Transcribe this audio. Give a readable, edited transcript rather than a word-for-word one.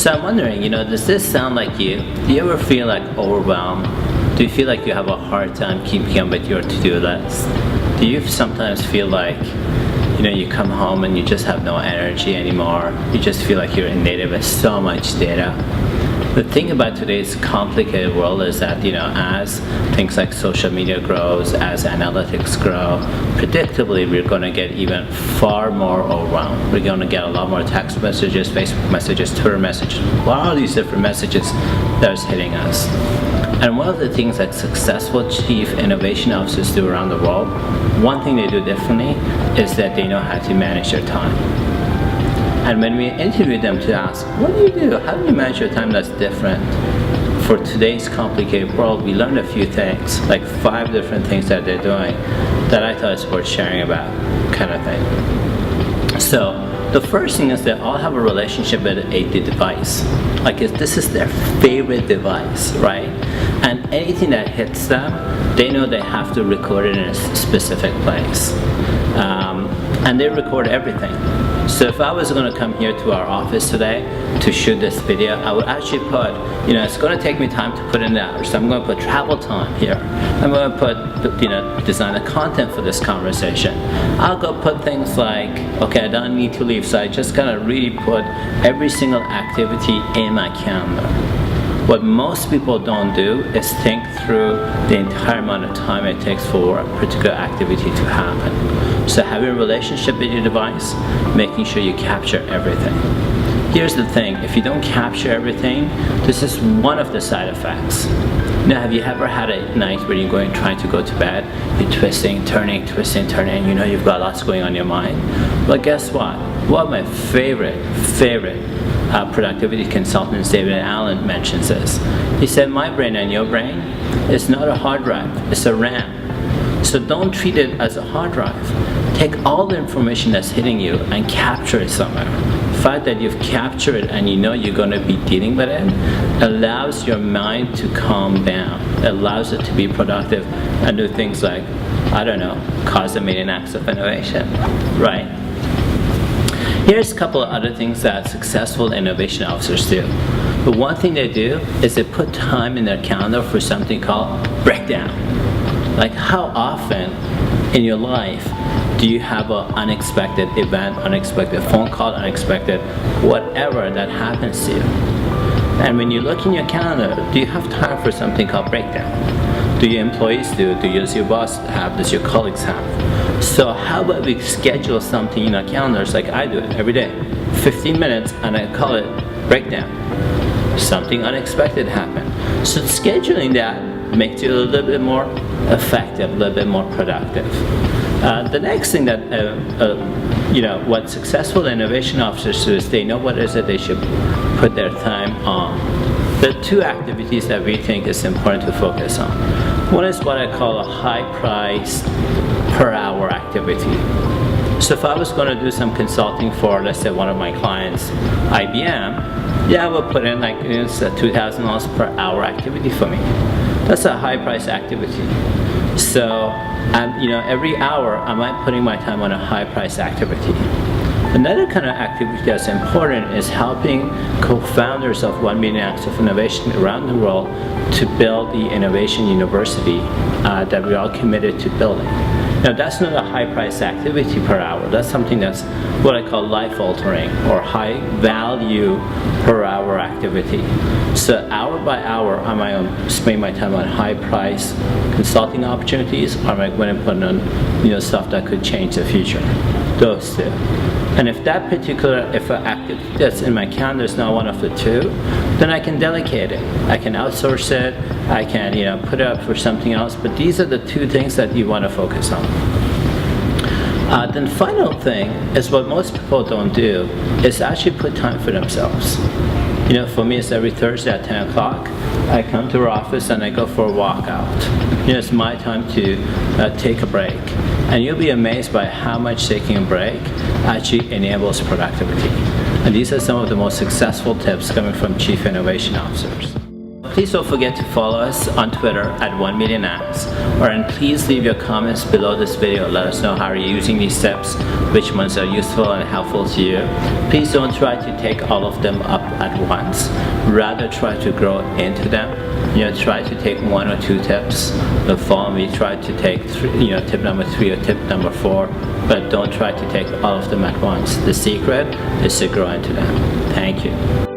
So I'm wondering, does this sound like you? Do you ever feel like overwhelmed? Do you feel like you have a hard time keeping up with your to-do list? Do you sometimes feel like, you come home and you just have no energy anymore? You just feel like you're inundated with so much data? The thing about today's complicated world is that, as things like social media grows, as analytics grow, predictably we're going to get even far more overwhelmed. We're going to get a lot more text messages, Facebook messages, Twitter messages, a lot of these different messages that is hitting us. And one of the things that successful chief innovation officers do around the world, one thing they do differently is that they know how to manage their time. And when we interview them to ask, what do you do? How do you manage your time that's different? For today's complicated world, we learned a few things, like 5 different things that they're doing that I thought it's worth sharing about, kind of thing. So the first thing is they all have a relationship with the device. Like this is their favorite device, right? And anything that hits them, they know they have to record it in a specific place. And they record everything. So if I was going to come here to our office today to shoot this video, I would actually put, it's going to take me time to put in the hours. So I'm going to put travel time here. I'm going to put, design the content for this conversation. I'll go put things like, okay, I don't need to leave, so I just kind of really put every single activity in my calendar. What most people don't do is think through the entire amount of time it takes for a particular activity to happen. So having a relationship with your device, making sure you capture everything. Here's the thing, if you don't capture everything, this is one of the side effects. Now, have you ever had a night where you're trying to go to bed, you're twisting, turning, and you've got lots going on in your mind? Well, guess what? One of my favorite productivity consultants, David Allen, mentions this. He said, my brain and your brain is not a hard drive, it's a RAM. So don't treat it as a hard drive. Take all the information that's hitting you and capture it somewhere. The fact that you've captured it and you're going to be dealing with it allows your mind to calm down. It allows it to be productive and do things like, cause a million acts of innovation, right? Here's a couple of other things that successful innovation officers do. The one thing they do is they put time in their calendar for something called breakdown. Like how often in your life do you have an unexpected event, unexpected phone call, unexpected whatever that happens to you? And when you look in your calendar, do you have time for something called breakdown? Do your employees do? Does your boss have? Does your colleagues have? So how about we schedule something in our calendars like I do it every day, 15 minutes, and I call it breakdown. Something unexpected happened. So scheduling that makes you a little bit more effective, a little bit more productive. The next thing that, what successful innovation officers do is they know what it is that they should put their time on. There are 2 activities that we think is important to focus on. One is what I call a high price per hour activity. So if I was going to do some consulting for, let's say, one of my clients, IBM, I would put in it's a $2,000 per hour activity for me. That's a high price activity. So, every hour I might putting my time on a high price activity. Another kind of activity that's important is helping co-founders of 1 Million Acts of Innovation around the world to build the innovation university that we're all committed to building. Now, that's not a high price activity per hour. That's something that's what I call life altering or high value per hour activity. So hour by hour, am I going to spend my time on high price consulting opportunities, or am I going to put on stuff that could change the future? Those 2. And if that particular, if an activity that's in my calendar is not one of the 2, then I can delegate it. I can outsource it. I can, put it up for something else. But these are the 2 things that you want to focus on. Then final thing is what most people don't do is actually put time for themselves. For me, it's every Thursday at 10 o'clock. I come to our office and I go for a walk out. It's my time to take a break. And you'll be amazed by how much taking a break actually enables productivity. And these are some of the most successful tips coming from chief innovation officers. please don't forget to follow us on Twitter at 1millionapps, and please leave your comments below this video. Let us know how you're using these steps, which ones are useful and helpful to you. Please don't try to take all of them up at once. Rather try to grow into them. Try to take 1 or 2 tips. Follow me, try to take tip number 3 or tip number 4, but don't try to take all of them at once. The secret is to grow into them. Thank you.